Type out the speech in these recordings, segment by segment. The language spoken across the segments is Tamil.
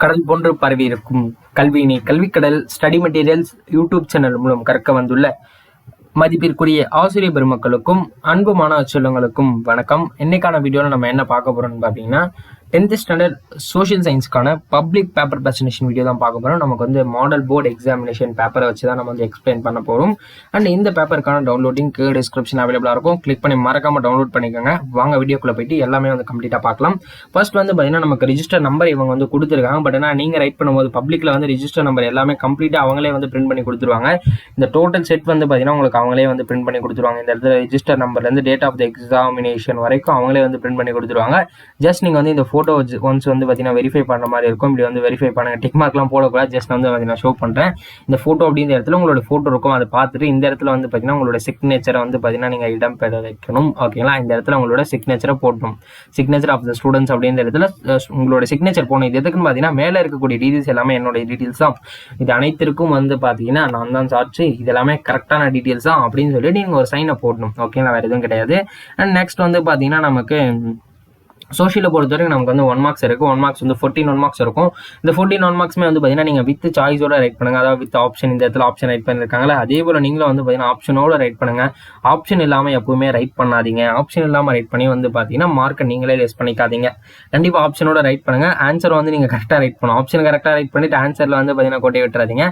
கடல் போன்று பரவி இருக்கும் கல்வியினை கல்விக்கடல் ஸ்டடி மெட்டீரியல்ஸ் யூடியூப் சேனல் மூலம் கற்க வந்துள்ள மதிப்பிற்குரிய ஆசிரியர் பெருமக்களுக்கும் அன்பு மாணவ செல்வங்களுக்கும் வணக்கம். இன்னைக்கான வீடியோவில் நம்ம என்ன பார்க்க போறோம்னு பார்த்தீங்கன்னா 10th ஸ்டாண்டர்ட் சோஷியல் சயின்ஸ்க்கான பப்ளிக் பேப்பர் ப்ரெசன்டேஷன் வீடியோ தான் பார்க்க போகிறோம். நமக்கு வந்து மாடல் போர்டு எக்ஸாமினேஷன் பேப்பரை வச்சு தான் நம்ம வந்து எக்ஸ்பிளைன் பண்ண போகிறோம். அண்ட் இந்த பேப்பருக்கான டவுன்லோடிங் டிஸ்கிரிப்ஷன் அவைலபிளாக இருக்கும். கிளிக் பண்ணி மறக்காம டவுன்லோட் பண்ணிக்கோங்க. வாங்க வீடியோக்குள்ளே போயிட்டு எல்லாமே வந்து கம்ப்ளீட்டாக பார்க்கலாம். ஃபர்ஸ்ட் வந்து பார்த்தீங்கன்னா நமக்கு ரிஜிஸ்டர் நம்பர் இவங்க வந்து கொடுத்துருக்காங்க. பட் ஆனால் நீங்கள் ரைட் பண்ணும்போது பப்ளிக்கில் வந்து ரிஜிஸ்டர் நம்பர் எல்லாமே கம்ப்ளீட்டாக அவங்களே வந்து பிரிண்ட் பண்ணி கொடுத்துருவாங்க. இந்த டோட்டல் செட் வந்து பார்த்தீங்கன்னா உங்களுக்கு அவங்களே வந்து பிரிண்ட் பண்ணி கொடுத்துருவாங்க. இந்த இடத்துல ரிஜிஸ்டர் நம்பர்லேருந்து டேட் ஆஃப் த எக்ஸாமினேஷன் வரைக்கும் அவங்களே வந்து பிரிண்ட் பண்ணி கொடுத்துருவாங்க. ஜஸ்ட் நீங்கள் வந்து இந்த ஃபோட்டோ ஒன்ஸ் வந்து பார்த்தீங்கன்னா வெரிஃபை பண்ணுற மாதிரி இருக்கும். இப்படி வந்து வெரிஃபை பண்ணுங்க. டிக் மார்க்லாம் போடக்கூடாது. ஜஸ்ட் வந்து பார்த்தீங்கன்னா ஷோ பண்ணுறேன். இந்த ஃபோட்டோ அப்படின்ற இடத்துல உங்களோட ஃபோட்டோ இருக்கும். அதை பார்த்துட்டு இந்த இடத்துல வந்து பார்த்தீங்கன்னா உங்களோட சிக்னேச்சரை வந்து பார்த்தீங்கன்னா நீங்கள் இடம் பெற வைக்கணும். ஓகேங்களா? இந்த இடத்துல உங்களோட சிக்னேச்சரை போடணும். சிக்னேச்சர் ஆஃப் த ஸ்டூடெண்ட்ஸ் அப்படின்ற இடத்துல உங்களோட சிக்னேச்சர் போடணும். இது எதுக்குன்னு பார்த்தீங்கன்னா மேலே இருக்கக்கூடிய டீட்டெயில்ஸ் எல்லாமே என்னோட டீட்டெயில்ஸ் தான். இது அனைத்திற்கும் வந்து பார்த்தீங்கன்னா நான் தான் சார்ஜ். இது எல்லாமே கரெக்டான டீட்டெயில்ஸ் தான் அப்படின்னு சொல்லிட்டு நீங்கள் ஒரு சைனை போடணும். ஓகேங்களா? வேறு எதுவும் கிடையாது. அண்ட் நெக்ஸ்ட் வந்து பார்த்தீங்கன்னா நமக்கு சோஷியலை பொறுத்த வரைக்கும் நமக்கு வந்து 1 மார்க்ஸ் இருக்குது. 1 மார்க்ஸ் வந்து 14 1 மார்க்ஸ் இருக்கும். இந்த 14 1 மார்க்ஸ்மே வந்து பார்த்தீங்கன்னா நீங்கள் வித் சாய்ஸோட ரைட் பண்ணுங்க. அதாவது வித் ஆப்ஷன், இந்த இடத்துல ஆப்ஷன் ரைட் பண்ணியிருக்காங்களா, அதே போல் நீங்களும் வந்து பார்த்தீங்கன்னா ஆப்ஷனோட ரைட் பண்ணுங்க. ஆப்ஷன் இல்லாமல் எப்பவுமே ரைட் பண்ணாதீங்க. ஆப்ஷன் இல்லாமல் ரைட் பண்ணி வந்து பார்த்தீங்கன்னா மார்க்கை நீங்களே லெஸ் பண்ணிக்காதீங்க. கண்டிப்பாக ஆப்ஷனோட ரைட் பண்ணுங்க. ஆன்சர் வந்து நீங்கள் கரெக்டாக ரைட் பண்ணணும். ஆப்ஷன் கரெக்டாக ரைட் பண்ணிட்டு ஆன்சரில் வந்து பார்த்தீங்கன்னா கோட்டை விட்டுறாதீங்க.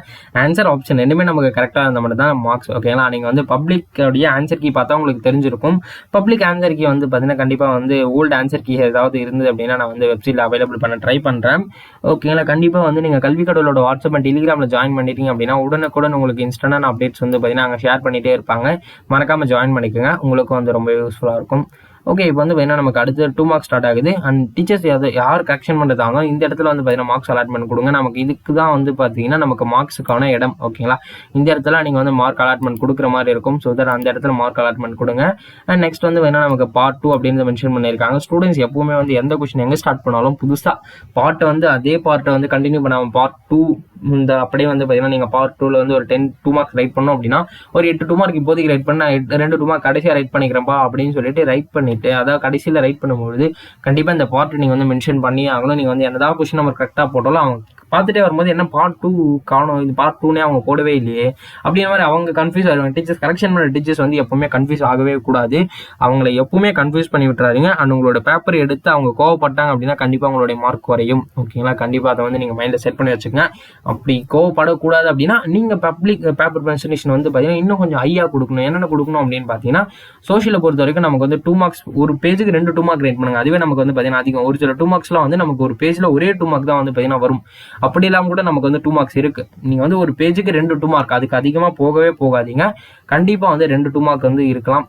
ஆன்சர் ஆப்ஷன் ரெண்டுமே நமக்கு கரெக்டாக இருந்த மட்டும் தான் மார்க்ஸ். ஓகேங்களா? நீங்கள் வந்து பப்ளிக்குடைய ஆன்சர் கீ பார்த்தா உங்களுக்கு தெரிஞ்சிருக்கும். பப்ளிக் ஆன்சர் கீ வந்து பார்த்தீங்கன்னா கண்டிப்பாக வந்து ஓல்டு ஆன்சர் கீ ஏதாவது இருந்தது அப்படின்னா நான் வந்து வெப்சைட்ல அவைலபிள் பண்ண ட்ரை பண்றேன். ஓகேங்களா? கண்டிப்பா வந்து நீங்க கல்வி கடவுளோட வாட்ஸ்அப் அண்ட் டெலிகிராம்ல ஜாயின் பண்ணிட்டீங்க அப்படின்னா உடனுக்குடன் உங்களுக்கு இன்ஸ்டன்டான அப்டேட்ஸ் வந்து பார்த்தீங்கன்னா அங்கே ஷேர் பண்ணிட்டே இருப்பாங்க. மறக்காம ஜாயின் பண்ணிக்கோங்க. உங்களுக்கு வந்து ரொம்ப யூஸ்ஃபுல்லா இருக்கும். ஓகே, இப்போ வந்து பார்த்தீங்கன்னா நமக்கு அடுத்து 2 மார்க்ஸ் ஸ்டார்ட் ஆகுது. அண்ட் டீச்சர்ஸ் யார் கரெக்ஷன் பண்ணுறதாங்க இந்த இடத்துல வந்து பார்த்தீங்கன்னா மார்க்ஸ் அலாட்மெண்ட் கொடுங்க. நமக்கு இதுக்கு தான் வந்து பார்த்தீங்கன்னா நமக்கு மார்க்ஸுக்கான இடம். ஓகேங்களா? இந்த இடத்துல நீங்கள் வந்து மார்க் அலாட்மெண்ட் கொடுக்குற மாதிரி இருக்கும். ஸோ தட் அந்த இடத்துல மார்க் அலாட்மெண்ட் கொடுங்க. அண்ட் நெக்ஸ்ட் வந்து வேணா நமக்கு பார்ட் 2 அப்படின்னு மென்ஷன் பண்ணியிருக்காங்க. ஸ்டூடெண்ட்ஸ் எப்பவுமே வந்து எந்த கொஸ்டின் எங்கே ஸ்டார்ட் பண்ணாலும் புதுசாக பார்ட்டை வந்து அதே பார்ட்டை வந்து கண்டினியூ பண்ணாமல் பார்ட் 2 இந்த அப்படியே வந்து பார்த்தீங்கன்னா நீங்கள் பார்ட் 2ல வந்து ஒரு 2 மார்க்ஸ் ரைட் பண்ணோம் அப்படின்னா ஒரு 8 2 மார்க் இப்போதைக்கு ரைட் பண்ண 2 2 மார்க் கடைசியாக ரைட் பண்ணிக்கிறப்பா அப்படின்னு சொல்லிட்டு ரைட் பண்ணிட்டு அதாவது கடைசியில் ரைட் பண்ணும்போது கண்டிப்பாக இந்த பார்ட் நீங்கள் வந்து மென்ஷன் பண்ணி ஆகணும். நீங்கள் வந்து என்னதான் கொஸ்டின் நம்பர் கரெக்டாக போட்டாலும் அவங்க பார்த்துட்டே வரும்போது என்ன பார்ட் 2 காணும், இது பார்ட் 2நே அவங்க போடவே இல்லையே அப்படின்ற மாதிரி அவங்க கன்ஃபியூஸ் ஆகிடுவாங்க. டீச்சர்ஸ் கரெக்ஷன் பண்ணுற டீச்சர்ஸ் வந்து எப்பவுமே கன்ஃபியூஸ் ஆகவே கூடாது. அவங்களை எப்பவுமே கன்ஃபியூஸ் பண்ணி விட்டுறாதீங்க. அண்ட் உங்களோட பேப்பர் எடுத்து அவங்க கோவப்பட்டாங்க அப்படின்னா கண்டிப்பாக உங்களுடைய மார்க் குறையும். ஓகேங்களா? கண்டிப்பாக அதை வந்து நீங்கள் மைண்டில் செட் பண்ணி வச்சுக்கோங்க. அப்படி கோவப்படக்கூடாது அப்படின்னா நீங்கள் பப்ளிக் பேப்பர் ப்ரெசன்டேஷன் வந்து பார்த்தீங்கன்னா இன்னும் கொஞ்சம் ஹையாக கொடுக்கணும். என்னென்ன கொடுக்கணும் அப்படின்னு பார்த்தீங்கன்னா சோஷியலை பொறுத்த வரைக்கும் நமக்கு வந்து 2 மார்க்ஸ் ஒரு பேஜுக்கு 2 2 மார்க் ரைட் பண்ணுங்க. அதுவே நமக்கு வந்து பார்த்தீங்கன்னா அதிகம். ஒரு சில 2 மார்க்ஸ்லாம் வந்து நமக்கு ஒரு பேஜில் ஒரே 2 மார்க் தான் வந்து பார்த்தீங்கன்னா வரும். அப்படி இல்லாமல் கூட நமக்கு வந்து 2 மார்க்ஸ் இருக்கு. நீங்க வந்து ஒரு பேஜுக்கு 2 2 மார்க், அதுக்கு அதிகமா போகவே போகாதீங்க. கண்டிப்பா வந்து 2 2 மார்க் வந்து இருக்கலாம்.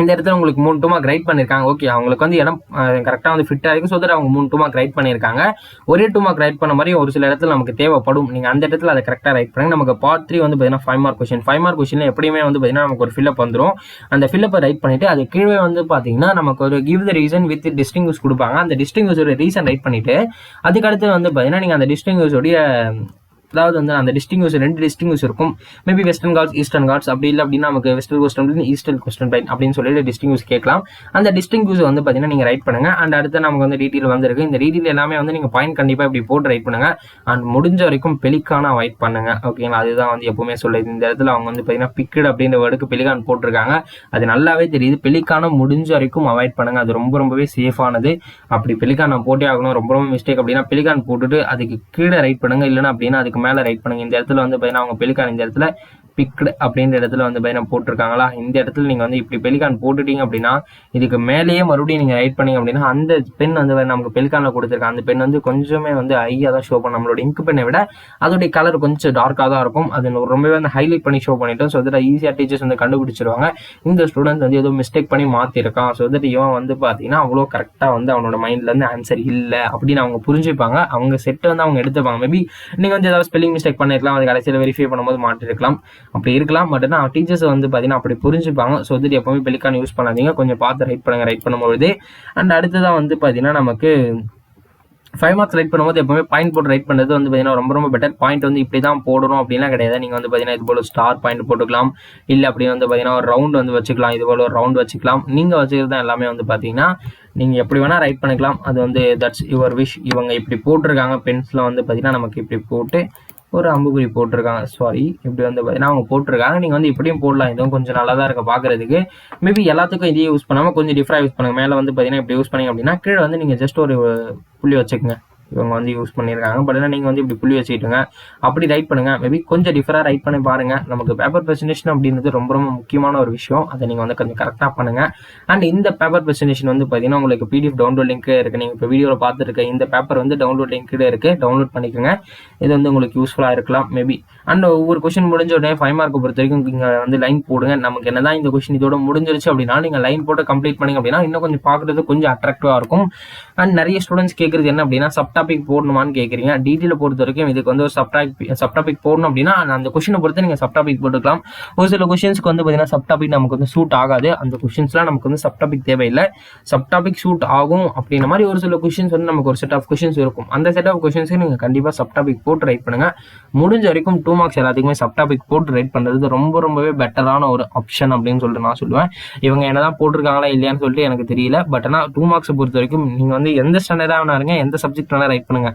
இந்த இடத்துல உங்களுக்கு 3 2 மார்க் ரைட் பண்ணிருக்காங்க. ஓகே, அவங்களுக்கு வந்து இடம் கரெக்டாக வந்து ஃபிட் ஆகிருக்கும். ஸோ தட் அவங்க 3 2 மார்க் ரைட் பண்ணியிருக்காங்க. ஒரே 2 மார்க் ரைட் பண்ண மாதிரி ஒரு சில இடத்துல நமக்கு தேவைப்படும். நீங்கள் அந்த இடத்துல அதை கரெக்டாக ரைட் பண்ணுங்க. நமக்கு பார்ட் 3 வந்து பார்த்தீங்கன்னா 5 மார்க் கொஸ்டின். 5 மார்க் கொஸ்டின் எப்படியுமே வந்து பார்த்தீங்கன்னா நமக்கு ஒரு ஃபில்லப் வந்துடும். அந்த ஃபில்லப்பை ரைட் பண்ணிட்டு அது கீழே வந்து பார்த்தீங்கன்னா நமக்கு ஒரு give the reason with distinguish கொடுப்பாங்க. அந்த டிஸ்டிங்விஷோட ரீசன் ரைட் பண்ணிட்டு அதுக்கடுத்து வந்து பார்த்தீங்கன்னா நீங்கள் அந்த டிஸ்டிங்விஷோடைய அதாவது வந்து அந்த டிஸ்டிங்விஷ் 2 டிஸ்டிங்விஷ் இருக்கும். Maybe western ghats eastern ghats அப்படி இல்லை அப்படின்னா நமக்கு western question eastern question right அப்படின்னு சொல்லிட்டு டிஸ்டிங்விஷ் கேட்கலாம். அந்த டிஸ்டிங்விஷ் வந்து பார்த்தீங்கன்னா நீங்கள் ரைட் பண்ணுங்க. அண்ட் அடுத்து நமக்கு வந்து டீட்டெயில் வந்துருக்கு. இந்த டீட்டெயில் எல்லாமே வந்து நீங்கள் பாயிண்ட் கண்டிப்பாக இப்படி போட்டு ரைட் பண்ணுங்க. அண்ட் முடிஞ்ச வரைக்கும் பெலிக்கான அவாய்ட் பண்ணுங்க. ஓகேங்களா? அதுதான் வந்து எப்பவுமே சொல்லுது. இந்த இடத்துல அவங்க வந்து பார்த்தீங்கன்னா பிக்கட் அப்படின்ற வேர்டுக்கு பெலிகான் போட்டிருக்காங்க. அது நல்லாவே தெரியுது. பெலிக்கான முடிஞ்ச வரைக்கும் அவாய்ட் பண்ணுங்க. அது ரொம்பவே சேஃபானது. அப்படி பெலிகான் போட்டே ஆகணும், ரொம்ப மிஸ்டேக் அப்படின்னா பெலிகான் போட்டுட்டு அதுக்கு கீழே ரைட் பண்ணுங்க. இல்லைன்னா அப்படின்னா அதுக்கு மேலே ரைட் பண்ணுங்க. இந்த இடத்துல வந்து பார்த்தீங்கன்னா அவங்க பெலிகான் இந்த இடத்துல பிக்டு அப்படின்ற இடத்துல வந்து பார்த்தீங்கன்னா போட்டிருக்காங்களா, இந்த இடத்துல நீங்கள் வந்து இப்படி பெலிகான் போட்டுட்டீங்க அப்படின்னா இதுக்கு மேலேயே மறுபடியும் நீங்கள் ரைட் பண்ணீங்க அப்படின்னா அந்த பென் வந்து நமக்கு பெலிகானில் கொடுத்துருக்காங்க. அந்த பென் வந்து கொஞ்சமே வந்து ஹையாக தான் ஷோ பண்ணும். நம்மளோட இங்க் பெண்ணை விட அதோடைய கலர் கொஞ்சம் டார்க்காக தான் இருக்கும். அது ரொம்பவே வந்து ஹைலைட் பண்ணி ஷோ பண்ணிட்டோம். ஸோ தட் ஈஸியாக டீச்சர்ஸ் வந்து கண்டுபிடிச்சிருவாங்க இந்த ஸ்டூடெண்ட் வந்து ஏதோ மிஸ்டேக் பண்ணி மாற்றிருக்கான். ஸோ தட் இவன் வந்து பார்த்தீங்கன்னா அவ்வளோ கரெக்டாக வந்து அவனோட மைண்ட்லேருந்து ஆன்சர் இல்லை அப்படின்னு அவங்க புரிஞ்சுப்பாங்க. அவங்க செட்டை வந்து அவங்க எடுத்துப்பாங்க. மேபி நீங்கள் வந்து ஏதாவது ஸ்பெல்லிங் மிஸ்டேக் பண்ணிருக்கலாம், அது கடைசியில் வெரிஃபை பண்ணும்போது மாட்டிருக்கலாம், அப்படி இருக்கலாம். பட் ஆனால் டீச்சர்ஸ் வந்து பார்த்தீங்கன்னா அப்படி புரிஞ்சுப்பாங்க. ஸோ இது எப்பவுமே பெலிகான் யூஸ் பண்ணாதீங்க. கொஞ்சம் பார்த்து ரைட் பண்ணுங்க ரைட் பண்ணும்போது. அண்ட் அடுத்ததான் வந்து பார்த்தீங்கன்னா நமக்கு 5 மார்க்ஸ் ரைட் பண்ணும்போது எப்பவுமே பாயிண்ட் போட்டு ரைட் பண்ணுறது வந்து பார்த்தீங்கன்னா ரொம்ப ரொம்ப பெட்டர். பாயிண்ட் வந்து இப்படி தான் போடணும் அப்படின்லாம் கிடையாது. நீங்கள் வந்து பார்த்தீங்கன்னா இது போல ஸ்டார் பாயிண்ட் போட்டுக்கலாம், இல்லை அப்படின்னு வந்து பார்த்தீங்கன்னா ஒரு ரவுண்ட் வந்து வச்சுக்கலாம், இது போல ஒரு ரவுண்ட் வச்சுக்கலாம். நீங்கள் வச்சுக்கிறது தான் எல்லாமே வந்து பார்த்தீங்கன்னா நீங்கள் எப்படி வேணால் ரைட் பண்ணிக்கலாம். அது வந்து தட்ஸ் யுவர் விஷ். இவங்க இப்படி போட்டிருக்காங்க, பென்சில் வந்து பார்த்தீங்கன்னா நமக்கு இப்படி போட்டு ஒரு அம்புக்குறி போட்டிருக்காங்க, சாரி இப்படி வந்து பார்த்தீங்கன்னா அவங்க போட்டிருக்காங்க. நீங்கள் வந்து இப்படியும் போடலாம், இதுவும் கொஞ்சம் நல்லா தான் இருக்குது பார்க்குறதுக்கு. மேபி எல்லாத்துக்கும் இதையே யூஸ் பண்ணாமல் கொஞ்சம் டிஃப்ரெண்ட் யூஸ் பண்ணுங்கள். மேலே வந்து பார்த்தீங்கன்னா இப்படி யூஸ் பண்ணிங்க அப்படின்னா கீழே வந்து நீங்கள் ஜஸ்ட் ஒரு புள்ளி வச்சுக்கோங்க. இவங்க வந்து யூஸ் பண்ணியிருக்காங்க. பட் ஆனால் நீங்கள் வந்து இப்படி புள்ளி வச்சுக்கிட்டுங்க, அப்படி ரைட் பண்ணுங்கள். மேபி கொஞ்சம் டிஃபராக ரைட் பண்ணி பாருங்கள். நமக்கு பேப்பர் ப்ரெசன்டேஷன் அப்படின்றது ரொம்ப ரொம்ப முக்கியமான ஒரு விஷயம். அதை நீங்கள் வந்து கொஞ்சம் கரெக்டாக பண்ணுங்கள். அண்ட் இந்த பேப்பர் ப்ரெசன்டேஷன் வந்து பார்த்தீங்கன்னா உங்களுக்கு பிடிஎஃப் டவுன்லோட் லிங்க் இருக்குது. நீங்கள் இப்போ வீடியோவில் பார்த்துருக்க இந்த பேப்பர் வந்து டவுன்லோட் லிங்க் இருக்குது, டவுன்லோட் பண்ணிக்கோங்க. இது வந்து உங்களுக்கு யூஸ்ஃபுல்லாக இருக்கலாம் மேபி. அண்ட் ஒவ்வொரு கொஸ்டின் முடிஞ்ச உடனே 5 மார்க்கை பொறுத்த வரைக்கும் நீங்கள் வந்து லைன் போடுங்க. நமக்கு என்னதான் இந்த கொஸ்டின் இதோட முடிஞ்சிருச்சு அப்படின்னா நீங்கள் லைன் போட்டு கம்ப்ளீட் பண்ணிங்க அப்படின்னா இன்னும் கொஞ்சம் பார்க்குறது கொஞ்சம் அட்ராக்டிவாக இருக்கும். அண்ட் நிறைய ஸ்டூடெண்ட்ஸ் கேட்குறது என்ன அப்படின்னா சப்டாபிக் போடணுமான்னு கேட்குறீங்க. டீட்டெயில் பொறுத்த வரைக்கும் இதுக்கு வந்து ஒரு சப்டாபிக் போடணும் அப்படின்னா அந்த கொஸ்டினை பொறுத்து நீங்கள் சப்டாபிக் போட்டுக்கலாம். ஒரு சில கொஸ்டின்ஸ்க்கு வந்து பார்த்தீங்கன்னா சப்டாபிக் நமக்கு வந்து சூட் ஆகாது. அந்த கொஸ்டின்ஸ்லாம் நமக்கு வந்து சப்டாபிக் தேவையில்லை. சப்டாபிக் சூட் ஆகும் அப்படின்ற மாதிரி ஒரு சில கொஸ்டின்ஸ் வந்து நமக்கு ஒரு செட் ஆஃப் கொஸ்டின்ஸ் இருக்கும். அந்த செட் ஆஃப் கொஸ்டின்ஸ்க்கு நீங்கள் கண்டிப்பாக சப்டாபிக் போட்டு ரைட் பண்ணுங்க. முடிஞ்ச வரைக்கும் 2 மார்க்ஸ் எல்லாத்துக்குமே சப்டாபிக் போட்டு ரைட் பண்ணுறது ரொம்பவே பெட்டரான ஒரு ஆப்ஷன் அப்படின்னு சொல்லிட்டு நான் சொல்லுவேன். இவங்க என்னதான் போட்டிருக்காங்களா இல்லையான்னு சொல்லிட்டு எனக்கு தெரியல. பட் ஆனால் 2 மார்க்ஸை பொறுத்த வரைக்கும் நீங்கள் வந்து எந்த ஸ்டாண்டர்டாக வேணா இருங்க, எந்த சப்ஜெக்ட் வேணா ரைட் பண்ணுங்க.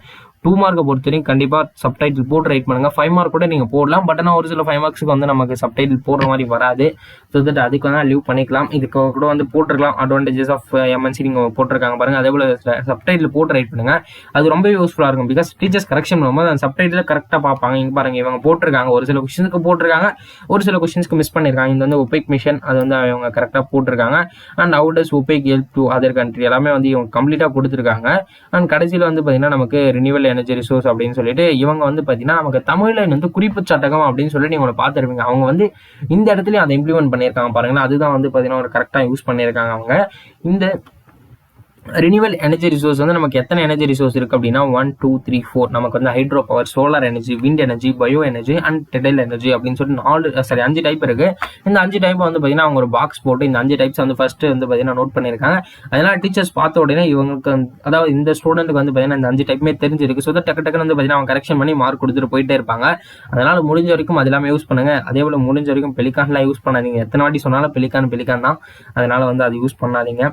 2 மார்க்கை பொறுத்த வரைக்கும் கண்டிப்பாக சப்டைட்டில் போட்டு ரைட் பண்ணுங்க. 5 மார்க் கூட நீங்கள் போடலாம். பட் ஆனால் ஒரு சில 5 மார்க்ஸுக்கு வந்து நமக்கு சப்டைட்டில் போடுற மாதிரி வராது. ஸோ தட் அதுக்கு வந்து லீவ் பண்ணிக்கலாம். இதுக்கு கூட வந்து போட்டிருக்கலாம். அட்வான்டேஜஸ் ஆஃப் எம்என்சி நீங்கள் போட்டிருக்காங்க பாருங்க. அதே போல் சப்டைட்டில் போட்டு ரைட் பண்ணுங்க. அது ரொம்ப யூஸ்ஃபுல்லாக இருக்கும். பிகாஸ் டீச்சர்ஸ் கரெக்ஷன் பண்ணும்போது அந்த சப்டைட்டில் கரெக்டாக பார்ப்பாங்க. இங்கே பாருங்க இவங்க போட்டிருக்காங்க, ஒரு சில கொஸ்டின்ஸ்க்கு போட்டிருக்காங்க, ஒரு சில கொஸ்டின்ஸ்க்கு மிஸ் பண்ணியிருக்காங்க. இது வந்து ஒபேக் மிஷன், அது வந்து அவங்க கரெக்டாக போட்டிருக்காங்க. And how does opaque help to other country எல்லாமே வந்து இவங்க கம்ப்ளீட்டாக கொடுத்துருக்காங்க. அண்ட் கடைசியில் வந்து பார்த்தீங்கன்னா நமக்கு ரினியூவல் எனர்ஜி ரிசோர்ஸ் அப்படின்னு சொல்லிட்டு இவங்க வந்து பார்த்தீங்கன்னா நமக்கு தமிழ்ல வந்து குறிப்பு சட்டகம் அப்படின்னு சொல்லிட்டு நீங்க பார்த்துருப்பீங்க. அவங்க வந்து இந்த இடத்துலயும் அதை இம்ப்ளிமெண்ட் பண்ணியிருக்காங்க பாருங்களா. அதுதான் வந்து பார்த்தீங்கன்னா ஒரு கரெக்டாக யூஸ் பண்ணியிருக்காங்க அவங்க. இந்த ரினியூவல் எனர்ஜி ரிசோர்ஸ் வந்து நமக்கு எத்தனை எனர்ஜி ரிசோர்ஸ் இருக்கு அப்படின்னா 1 2 3 4 நமக்கு வந்து hydro power, solar energy, wind energy, bio energy and tidal energy அப்படின்னு சொல்லிட்டு 5 டைப் இருக்கு. இந்த 5 டைப் வந்து பார்த்தீங்கன்னா அவங்க ஒரு பாக்ஸ் போட்டு இந்த 5 டைப்ஸ் வந்து ஃபர்ஸ்ட் வந்து பார்த்தீங்கன்னா நோட் பண்ணியிருக்காங்க. அதனால டீச்சர்ஸ் பார்த்த உடனே இவங்களுக்கு அதாவது இந்த ஸ்டூடெண்ட்டுக்கு வந்து பார்த்தீங்கன்னா இந்த 5 டைப்புமே தெரிஞ்சிருக்கு. ஸோ டக்கு டக்குன்னு வந்து பார்த்தீங்கன்னா அவங்க கரெக்ஷன் பண்ணி மார்க் கொடுத்துட்டு போயிட்டே இருப்பாங்க. அதனால முடிஞ்ச வரைக்கும் அது எல்லாமே யூஸ் பண்ணுங்க. அதே போல முடிஞ்ச வரைக்கும் பெலிகான்லாம் யூஸ் பண்ணாதீங்க. எத்தனை வாட்டி சொன்னாலும் பெலிகான் தான். அதனால வந்து அது யூஸ் பண்ணாதீங்க.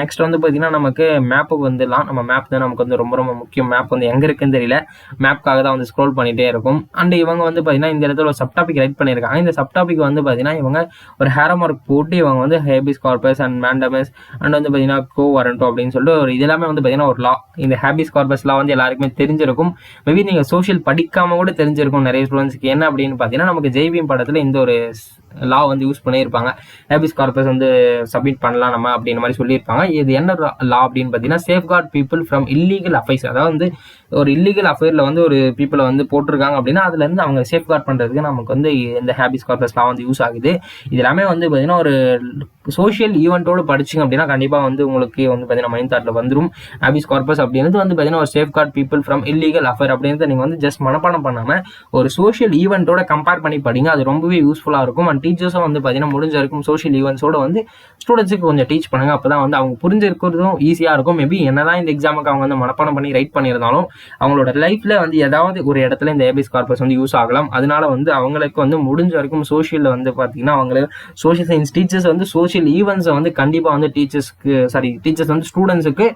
நெக்ஸ்ட் வந்து பார்த்தீங்கன்னா நமக்கு மேப்புக்கு வந்துடலாம். நம்ம மேப் தான் நமக்கு வந்து ரொம்ப ரொம்ப முக்கியம். மேப் வந்து எங்க இருக்குன்னு தெரியல, மேப்காக தான் வந்து ஸ்க்ரோல் பண்ணிட்டே இருக்கும். அண்ட் இவங்க வந்து பார்த்தீங்கன்னா இந்த இடத்துல ஒரு சப்டாபிக் ரைட் பண்ணியிருக்காங்க. இந்த சப்டாபிக் வந்து பார்த்தீங்கன்னா இவங்க ஒரு ஹேரோ மார்க் போட்டு இவங்க வந்து ஹேபிஸ் கார்பஸ் அண்ட் மேண்டமஸ் அண்ட் வந்து பார்த்தீங்கன்னா கோ வரண்டோ அப்படின்னு சொல்லிட்டு ஒரு இது எல்லாமே வந்து பார்த்தீங்கன்னா ஒரு லா. இந்த ஹேபிஸ் கார்பஸ் லா வந்து எல்லாருக்குமே தெரிஞ்சிருக்கும். மேபி நீங்க சோஷியல் படிக்காம கூட தெரிஞ்சிருக்கும் நிறைய ஸ்டூடெண்ட்ஸ்க்கு. என்ன அப்படின்னு பார்த்தீங்கன்னா நமக்கு ஜெய்பீம் படத்துல இந்த ஒரு லா வந்து யூஸ் பண்ணியிருப்பாங்க. ஹேபிஸ் கார்பஸ் வந்து சப்மிட் பண்ணலாம் நம்ம அப்படின்ற மாதிரி சொல்லியிருப்பாங்க. இது என்ன லா அப்படின்னு பார்த்தீங்கன்னா safeguard people from illegal affairs. அதாவது வந்து ஒரு இல்லீகல் அஃபேர்ல வந்து ஒரு பீப்புளை வந்து போட்டிருக்காங்க அப்படின்னா அதுல இருந்து அவங்க சேஃப்கார்ட் பண்றதுக்கு நமக்கு வந்து இந்த ஹேபிஸ் கார்பஸ் லா வந்து யூஸ் ஆகுது. இது எல்லாமே வந்து பார்த்தீங்கன்னா ஒரு சோஷியல் ஈவெண்ட்டோடு படிச்சிங்க அப்படின்னா கண்டிப்பாக வந்து உங்களுக்கு வந்து பார்த்தீங்கன்னா மைண்ட் தாட்டில் வந்துடும். ஹேபிஸ் கார்பஸ் அப்படின்றது வந்து பார்த்தீங்கன்னா ஒரு safeguard people from illegal affair அப்படின்றத நீங்கள் வந்து ஜஸ்ட் மனப்பாடம் பண்ணாமல் ஒரு சோஷியல் ஈவெண்ட்டோட கம்பேர் பண்ணி படிங்க. அது ரொம்பவே யூஸ்ஃபுல்லாக இருக்கும். அண்ட் டீச்சர்ஸும் வந்து பார்த்தீங்கன்னா முடிஞ்ச வரைக்கும் சோஷியல் ஈவெண்ட்ஸோட வந்து ஸ்டூடெண்ட்ஸுக்கு கொஞ்சம் டீச் பண்ணுங்க. அப்போ தான் வந்து அவங்க புரிஞ்சிருக்கிறதும் ஈஸியாக இருக்கும். மேபி என்னதான் இந்த எக்ஸாமுக்கு அவங்க வந்து மனப்பாடம் பண்ணி ரைட் பண்ணியிருந்தாலும் அவங்களோட லைஃப்ல வந்து ஏதாவது ஒரு இடத்துல இந்த ஹேபிஸ் கார்பஸ் வந்து யூஸ் ஆகலாம். அதனால வந்து அவங்களுக்கு வந்து முடிஞ்ச வரைக்கும் சோஷியலில் வந்து பார்த்தீங்கன்னா அவங்களுக்கு சோஷியல் சயின்ஸ் டீச்சர்ஸ் வந்து சோஷியல் ஈவெண்ட்ஸை வந்து கண்டிப்பாக வந்து டீச்சர்ஸ் வந்து ஸ்டூடெண்ட்ஸுக்கு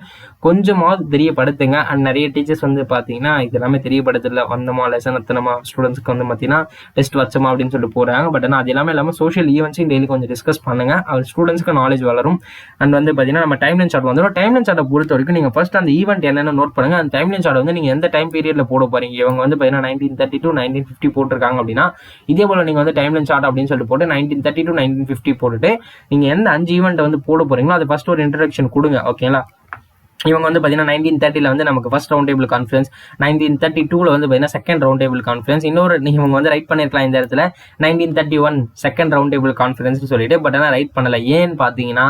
கொஞ்சமாவது தெரியப்படுத்துங்க. அண்ட் நிறைய டீச்சர்ஸ் வந்து பார்த்தீங்கன்னா இது எல்லாமே தெரியப்படுத்தல, வந்தமா லெசன் அத்தனமா ஸ்டூடெண்ட்ஸ்க்கு வந்து பார்த்தீங்கன்னா டெஸ்ட் வச்சமா அப்படின்னு சொல்லிட்டு போகிறாங்க. பட் ஆனால் அது எல்லாமே இல்லாமல் சோஷியல் ஈவெண்ட்ஸையும் டெய்லி கொஞ்சம் டிஸ்கஸ் பண்ணுங்க. அது ஸ்டூடெண்ட்ஸ்க்கு நாலேஜ் வளரும். அண்ட் வந்து பார்த்தீங்கன்னா நம்ம டைம்லைன் சார்ட் வந்துடும். டைம்லைன் சார்ட்டை பொறுத்த வரைக்கும் நீங்கள் ஃபர்ஸ்ட் அந்த ஈவெண்ட் என்னென்ன நோட் பண்ணுங்க. அந்த டைம்லைன் சார்ட் வந்து நீங்கள் எந்த டைம் பீரியட்ல போட போறீங்க. இவங்க வந்து பார்த்தீங்கன்னா 1930 to 1950 போட்டிருக்காங்க அப்படின்னா இதே போல நீங்கள் வந்து டைம்லைன் சார்ட் அப்படின்னு சொல்லிட்டு போட்டு 1930 to 1950 போட்டுட்டு நீங்கள் எந்த 5 ஈவெண்ட் வந்து போட போறீங்களோ அது ஃபர்ஸ்ட் ஒரு இன்ட்ரடக்ஷன் கொடுங்க. ஓகேங்களா. இவங்க வந்து பார்த்தீங்கன்னா 1930 வந்து நமக்கு ஃபர்ஸ்ட் ரவுண்ட் டேபிள் கான்ஃபரன்ஸ், 1932 வந்து பார்த்தீங்கன்னா செகண்ட் ரவுண்ட் டேபிள் கான்ஃபரன்ஸ், இன்னொரு இவங்க வந்து ரைட் பண்ணியிருக்கலாம் இந்த இடத்துல 1931 செகண்ட் ரவுண்ட் டேபிள் கான்ஃபரன்ஸ் சொல்லிட்டு. பட் ஆனால் ரைட் பண்ணல. ஏன்னு பார்த்தீங்கன்னா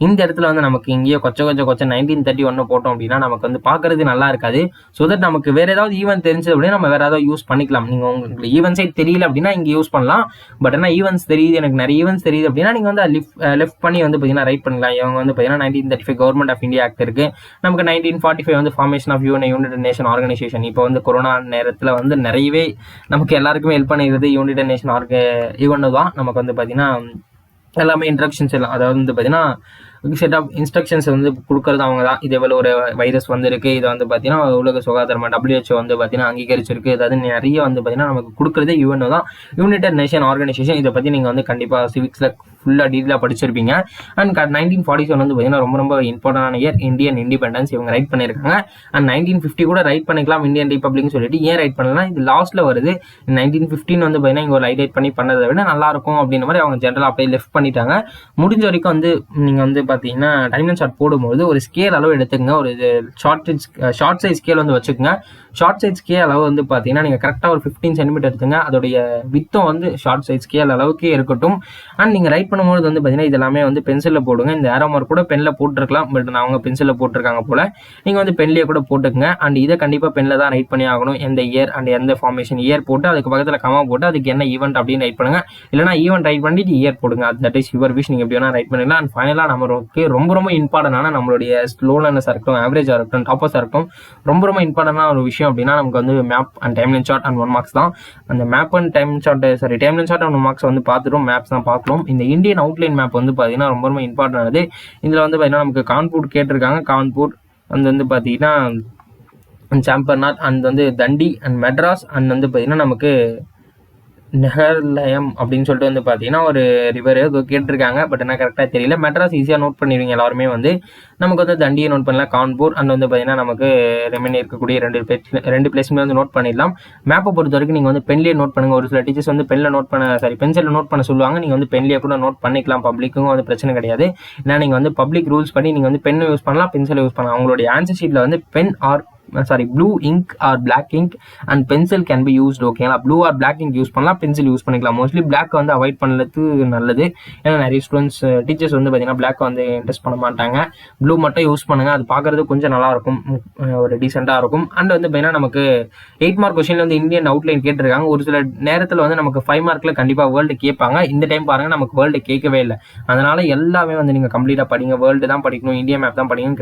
இந்த இடத்துல வந்து நமக்கு இங்கேயே கொச்ச 1931 போட்டோம் அப்படின்னா நமக்கு வந்து பார்க்கறது நல்லா இருக்காது. ஸோ தட் நமக்கு வேற ஏதாவது ஈவெண்ட் தெரிஞ்சது அப்படின்னா நம்ம வேற ஏதாவது யூஸ் பண்ணிக்கலாம். நீங்கள் உங்களுக்கு ஈவெண்ட்ஸே தெரியல அப்படின்னா இங்கே யூஸ் பண்ணலாம். பட் ஆனால் ஈவெண்ட்ஸ் தெரியுது, எனக்கு நிறைய ஈவெண்ட்ஸ் தெரியுது அப்படின்னா நீங்கள் வந்து லெஃப்ட் பண்ணி வந்து பார்த்தீங்கன்னா ரைட் பண்ணலாம். இவங்க வந்து பார்த்தீங்கன்னா 1935 கவர்மெண்ட் ஆஃப் இந்தியா ஆக்ட் இருக்கு. நமக்கு 1945 வந்து formation of united nation organisation. இப்போ வந்து கொரோனா நேரத்தில் வந்து நிறையவே நமக்கு எல்லாருக்குமே ஹெல்ப் பண்ணிக்கிறது யுனைடெட் நேஷன் யுஎன் தான். நமக்கு வந்து பார்த்தீங்கன்னா எல்லாமே இன்ஸ்ட்ரக்ஷன்ஸ் எல்லாம், அதாவது வந்து பார்த்தீங்கன்னா செட் ஆஃப் இன்ஸ்ட்ரக்ஷன்ஸ் வந்து கொடுக்கறது அவங்க தான். இதே போல ஒரு வைரஸ் வந்திருக்கு, இதை வந்து பார்த்தீங்கன்னா உலக சுகாதாரம் WHO வந்து பார்த்தீங்கன்னா அங்கீகரிச்சிருக்கு. அதாவது நிறைய வந்து பார்த்தீங்கன்னா நமக்கு கொடுக்குறதே யுஎன் தான், யுனைடெட் நேஷன் ஆர்கனைசேஷன். இதை பற்றி நீங்கள் வந்து கண்டிப்பாக சிவிக்ஸில் ஃபுல்லாக டீட்டெயிலாக படிச்சிருப்பீங்க. அண்ட் 1947 வந்து பார்த்தீங்கன்னா ரொம்ப ரொம்ப இம்பார்ட்டன்டான இயர், இந்தியன் இண்டிபெண்டன்ஸ் இவங்க ரைட் பண்ணியிருக்காங்க. அண்ட் 1950 கூட ரைட் பண்ணிக்கலாம் இந்தியன் ரிப்பப்ளிக்னு சொல்லிட்டு. ஏன் ரைட் பண்ணலாம், இது லாஸ்ட்டில் வருது. 1915 வந்து பார்த்தீங்கன்னா இங்கே ஒரு ஹைலைட் பண்ணி பண்ணதை விட நல்லா இருக்கும் அப்படின்ற மாதிரி அவங்க ஜென்ரலாக அப்படியே லெஃப்ட் பண்ணிட்டாங்க. முடிஞ்ச வரைக்கும் வந்து நீங்கள் வந்து பார்த்தீங்கன்னா டைம் லைன் சார்ட் போடும்போது ஒரு ஸ்கேல் அளவு எடுத்துக்கங்க. ஒரு ஷார்ட் சைஸ் ஸ்கேல் வந்து வச்சுக்கோங்க. ஷார்ட் சைஸ் ஸ்கேல் அளவு வந்து பார்த்தீங்கன்னா நீங்கள் கரெக்டாக ஒரு 15 சென்டிமீட்டர் எடுத்துங்க. அதோடைய வித்தம் வந்து ஷார்ட் சைஸ் ஸ்கேல் அளவுக்கே இருக்கட்டும். அண்ட் நீங்கள் ரைட் பண்ணும்போது வந்து பார்த்தீங்கன்னா இதெல்லாமே வந்து பென்சிலில் போடுங்க. இந்த ஏரோ மார்க் கூட பெனில் போட்டுருக்கலாம், பட் அவங்க பென்சிலில் போட்டிருக்காங்க போல். நீங்கள் வந்து பென்லேயே கூட போட்டுக்கங்க. அண்ட் இதை கண்டிப்பாக பெனில் தான் ரைட் பண்ணி ஆகணும். எந்த இயர் அண்ட் எந்த ஃபார்மேஷன் இயர் போட்டு அதுக்கு பக்கத்தில் கமா போட்டு அதுக்கு என்ன ஈவெண்ட் அப்படின்னு ரைட் பண்ணுங்க. இல்லைனா ஈவெண்ட் ரைட் பண்ணிட்டு இயர் போடுங்க. தட் இஸ் யுவர் விஷ், நீங்கள் எப்படி வேணால் ரைட் பண்ணிடலாம். அண்ட் ஃபைனலாக நமக்கு ரொம்ப ரொம்ப இம்பார்ட்டன்டான நம்மளுடைய ஸ்லோனஸாக இருக்கட்டும், ஆவரேஜாக இருக்கட்டும், டாப்பர்ஸாக இருக்கட்டும், ரொம்ப ரொம்ப இம்பார்ட்டன்டான ஒரு விஷயம் அப்படின்னா நமக்கு வந்து map and timeline chart and 1 marks தான். அந்த map and timeline chart and 1 marks வந்து பார்த்துட்டோம், மேப்ஸ் தான் பார்க்கணும். இந்த இந்தியன் அவுட்லைன் மேப் வந்து பார்த்தீங்கன்னா ரொம்ப ரொம்ப இம்பார்ட்டன் ஆனது. இதில் வந்து பார்த்தீங்கன்னா நமக்கு கான்பூர் கேட்டிருக்காங்க. கான்பூர் அந்த வந்து பார்த்தீங்கன்னா சாம்பர்நாத் அண்ட் வந்து தண்டி அண்ட் மெட்ராஸ் அண்ட் வந்து பார்த்தீங்கன்னா நமக்கு நெஹர்லயம் அப்படின்னு சொல்லிட்டு வந்து பார்த்தீங்கன்னா ஒரு ரிவர் கேட்டிருக்காங்க. பட் என்ன கரெக்டாக தெரியல. மெட்ராஸ் ஈஸியாக நோட் பண்ணிடுவீங்க எல்லாருமே. வந்து நமக்கு வந்து தண்டியை நோட் பண்ணலாம். கான்பூர் அண்ட் வந்து பார்த்தீங்கன்னா நமக்கு ரெமெயின் இருக்கக்கூடிய ரெண்டு பிளேஸுமே வந்து நோட் பண்ணிடலாம். மேப்பை பொறுத்த வரைக்கும் நீங்கள் வந்து பென்லேயே நோட் பண்ணுங்கள். ஒரு சில டீச்சர்ஸ் வந்து பென்சிலில் நோட் பண்ண சொல்லுவாங்க. நீங்கள் வந்து பென்லேயே கூட நோட் பண்ணிக்கலாம். பப்ளிக்கும் வந்து பிரச்சனை கிடையாது. ஏன்னா நீங்கள் வந்து பப்ளிக் ரூல்ஸ் படி நீங்கள் வந்து பென் யூஸ் பண்ணலாம், பென்சில் யூஸ் பண்ணலாம். அவங்களுடைய ஆன்சர் ஷீட்டில் வந்து blue ink or black ink and pencil can be used. ஓகேங்களா, blue or black ink use பண்ணலாம், பென்சில் யூஸ் பண்ணிக்கலாம். மோஸ்ட்லி பிளாக் வந்து அவாய்ட் பண்ணுறது நல்லது. ஏன்னா நிறைய டீச்சர்ஸ் வந்து பார்த்தீங்கன்னா பிளாக் வந்து இன்ட்ரெஸ்ட் பண்ண மாட்டாங்க. ப்ளூ மட்டும் யூஸ் பண்ணுங்க, அது பார்க்கறது கொஞ்சம் நல்லா இருக்கும், ஒரு டீசெண்டாக இருக்கும். அண்ட் வந்து பார்த்தீங்கன்னா நமக்கு 8 மார்க் கொஸ்டின்ல வந்து இந்தியன் அவுட்லைன் கேட்டிருக்காங்க. ஒரு சில நேரத்தில் வந்து நமக்கு 5 மார்க்கில் கண்டிப்பாக வேர்ல்டு கேட்பாங்க. இந்த டைம் பாருங்க நமக்கு வேர்ல்டு கேட்கவே இல்லை. அதனால எல்லாமே வந்து நீங்கள் கம்ப்ளீட்டாக படிங்க. வேர்ல்டு தான் படிக்கணும், இந்தியா மேப் தான் படிக்கணும்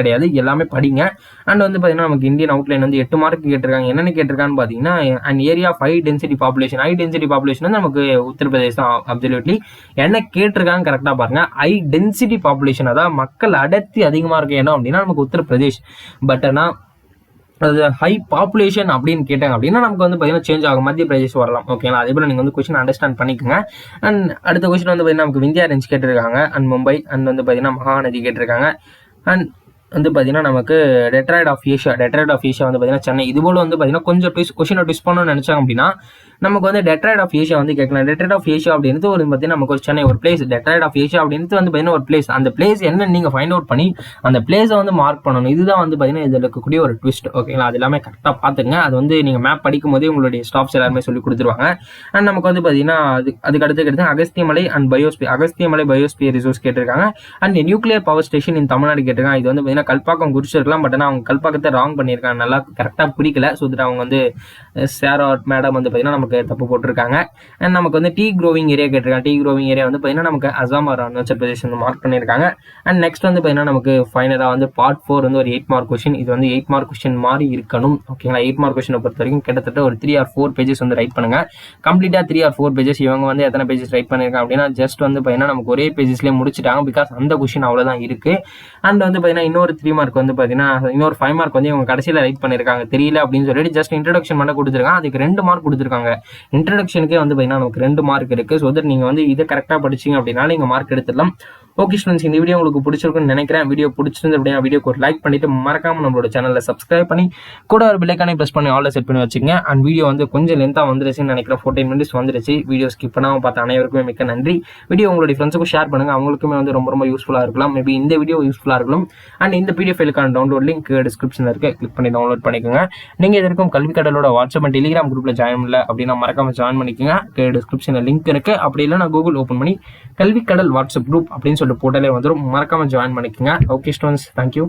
கிடையாது, எல்லாமே படிங்க. அண்ட் வந்து பார்த்தீங்கன்னா நமக்கு இந்தியன் அவுட்லைன் வந்து 8 மார்க் கேட்டிருக்காங்க. என்னென்ன கேட்டிருக்கான்னு பார்த்தீங்கன்னா and area of high density population வந்து நமக்கு உத்தரப்பிரதேசம். அப்சல்யூட்லி என்ன கேட்டிருக்காங்க கரெக்டாக பாருங்க. ஹை டென்சிட்டி பாப்புலேஷன், அதாவது மக்கள் அடர்த்தி அதிகமாக இருக்க இடம் அப்படின்னா நமக்கு உத்தரப்பிரதேஷ். பட் ஆனால் அது ஹை பாப்புலேஷன் அப்படின்னு கேட்டாங்க அப்படின்னா நமக்கு வந்து பார்த்தீங்கன்னா சேஞ்ச் ஆகும், மத்திய பிரதேஷ் வரலாம். ஓகேங்களா, அதே போல் நீங்கள் வந்து கொஸ்டின் அண்டர்ஸ்டாண்ட் பண்ணிக்கோங்க. அண்ட் அடுத்த கொஸ்டின் வந்து பார்த்தீங்கன்னா நமக்கு விந்தியா ரேஞ்ச் கேட்டிருக்காங்க அண்ட் மும்பை அண்ட் வந்து பார்த்தீங்கன்னா மகாநதி கேட்டிருக்காங்க. அண்ட் வந்து பார்த்தீங்கன்னா நமக்கு டெட்ராய்ட் ஆஃப் ஏஷியா வந்து பார்த்தீங்கன்னா சென்னை. இது போல் வந்து பார்த்தீங்கன்னா கொஞ்சம் கொஸ்டினை ட்விஸ்ட் பண்ணணும்னு நினச்சாங்க அப்படின்னா நமக்கு வந்து டெட்ராய்ட் ஆஃப் ஏஷியா வந்து கேட்கலாம். டெட்ராய்ட் ஆஃப் ஏஷியா அப்படின்றது ஒரு பார்த்தீங்கன்னா நமக்கு ஒரு சென்னை ஒரு பிளேஸ். டெட்ராய்ட் ஆஃப் ஏஷியா அப்படின்றது வந்து பார்த்தீங்கன்னா ஒரு பிளேஸ். அந்த பிளேஸ் என்ன நீங்கள் ஃபைண்ட் அவுட் பண்ணி அந்த பிளேஸை வந்து மார்க் பண்ணணும். இதுதான் வந்து பார்த்தீங்கன்னா இதில் இருக்கக்கூடிய ஒரு ட்விஸ்ட். ஓகேங்களா, அது எல்லாமே கரெக்டாக பார்த்துங்க. அது வந்து நீங்கள் மேப் படிக்கும் போதே உங்களுடைய ஸ்டாப்ஸ் எல்லாருமே சொல்லி கொடுத்துருவாங்க. அண்ட் நமக்கு வந்து பார்த்தீங்கன்னா அதுக்கு அடுத்து அகஸ்தியமலை அண்ட் பயோஸ்பியர் ரிசோர்ஸ் கேட்டிருக்காங்க. அண்ட் நியூக்ளியர் பவர் ஸ்டேஷன் இன் தமிழ்நாடு கேட்டிருக்காங்க. இது வந்து பார்த்தீங்கன்னா கல்பாக்கம் குறிச்சிருக்கலாம், பட் ஆனால் அவங்க கல்பாக்கத்தை ராங் பண்ணியிருக்காங்க, நல்லா கரெக்டாக பிடிக்கல. ஸோ தட் அவங்க வந்து சார் மேடம் வந்து பார்த்தீங்கன்னா நமக்கு தப்பு போட்டிருக்காங்க. அண்ட் நமக்கு வந்து டீ க்ரோவிங் ஏரியா கேட்டிருக்காங்க. டீ க்ரோவிங் ஏரியா வந்து பார்த்தீங்கன்னா நமக்கு அசாம் ஆர் அருணாச்சல் பிரதேஷ் வந்து மார்க் பண்ணியிருக்காங்க. அண்ட் நெக்ஸ்ட் வந்து பார்த்தீங்கன்னா நமக்கு ஃபைனலாக வந்து பார்ட் 4 வந்து ஒரு 8 மார்க் கொஸ்டின். இது வந்து 8 மார்க் கொஸ்டின் மாதிரி இருக்கணும். ஓகேங்களா, 8 மார்க் கொஸ்டினை பொறுத்த வரைக்கும் கிட்டத்தட்ட ஒரு 3 or 4 பேஜஸ் வந்து ரைட் பண்ணுங்க. கம்ப்ளீட்டாக 3 or 4 பேஜஸ். இவங்க வந்து எத்தனை பேஜஸ் ரைட் பண்ணியிருக்காங்க அப்படின்னா ஜஸ்ட் வந்து பார்த்தீங்கன்னா நமக்கு ஒரே பேஜஸ்லேயே முடிச்சிட்டாங்க. பிகாஸ் அந்த கொஸ்டின் அவ்வளோதான் இருக்கு. அண்ட் வந்து பார்த்தீங்கன்னா இன்னொரு 3 மார்க் வந்து பார்த்தீங்கன்னா இன்னொரு 5 மார்க் வந்து இவங்க கடைசியில் ரைட் பண்ணியிருக்காங்க. தெரியல அப்படின்னு சொல்லிட்டு ஜஸ்ட் இன்ட்ரடக்ஷன் பண்ண கொடுத்துருக்காங்க. அதுக்கு 2 மார்க் கொடுத்துருக்காங்க. இன்ட்ரடக்ஷனுக்கே வந்து பார்த்தீங்கன்னா நமக்கு 2 மார்க் இருக்கு. ஸோ தட் நீங்கள் வந்து இதை கரெக்டாக படிச்சிங்க அப்படின்னா நீங்கள் மார்க் எடுத்துடலாம். ஓகே ஸ்டூடெண்ட்ஸ், இந்த வீடியோ உங்களுக்கு பிடிச்சிருக்குன்னு நினைக்கிறேன். வீடியோ பிடிச்சிருந்து அப்படின்னா வீடியோக்கு ஒரு லைக் பண்ணிட்டு மறக்காம நம்மளோட சேனலை சப்ஸ்கிரைப் பண்ணி கூட ஒரு பெல் ஐகானை ப்ரெஸ் பண்ணி ஆல்ல செட் பண்ணி வச்சுங்க. அண்ட் வீடியோ வந்து கொஞ்சம் லென்த்தாக வந்துருச்சுன்னு நினைக்கிறேன். 14 minutes வந்துருச்சு. வீடியோ ஸ்கிப் பண்ணாமல் பார்த்த அனைவருக்குமே மிக்க நன்றி. வீடியோ உங்களுடைய ஃப்ரெண்ட்ஸுக்கும் ஷேர் பண்ணுங்க, அவங்களுக்குமே வந்து ரொம்ப ரொம்ப யூஸ்ஃபுல்லாக இருக்கலாம். மேபி இந்த வீடியோ யூஸ்ஃபுல்லாக இருக்கலாம். அண்ட் இந்த பிடிஎஃப் ஃபைலுக்கான டவுன்லோட் லிங்க் டிஸ்கிரிப்ஷனில் இருக்கு, கிளிக் பண்ணி டவுன்லோட் பண்ணிக்கோங்க. நீங்கள் இதற்கும் கல்வி கடலோட வாட்ஸ்அப் அண்ட் டெலிகிராம் குரூப்பில் ஜாயின் பண்ணல அப்படின்னா மறக்காம ஜாயின் பண்ணிக்கோங்க. டிஸ்கிரிப்ஷனில் லிங்க் இருக்கு. அப்படி இல்லை நான் கூகுள் ஓப்பன் பண்ணி கல்வி கடல் வாட்ஸ்அப் குரூப் அப்படின்னு சொல்லிட்டு போட்டாலே வந்துடும். மறக்காம ஜாயின் பண்ணிக்கோங்க. Okay students, thank you.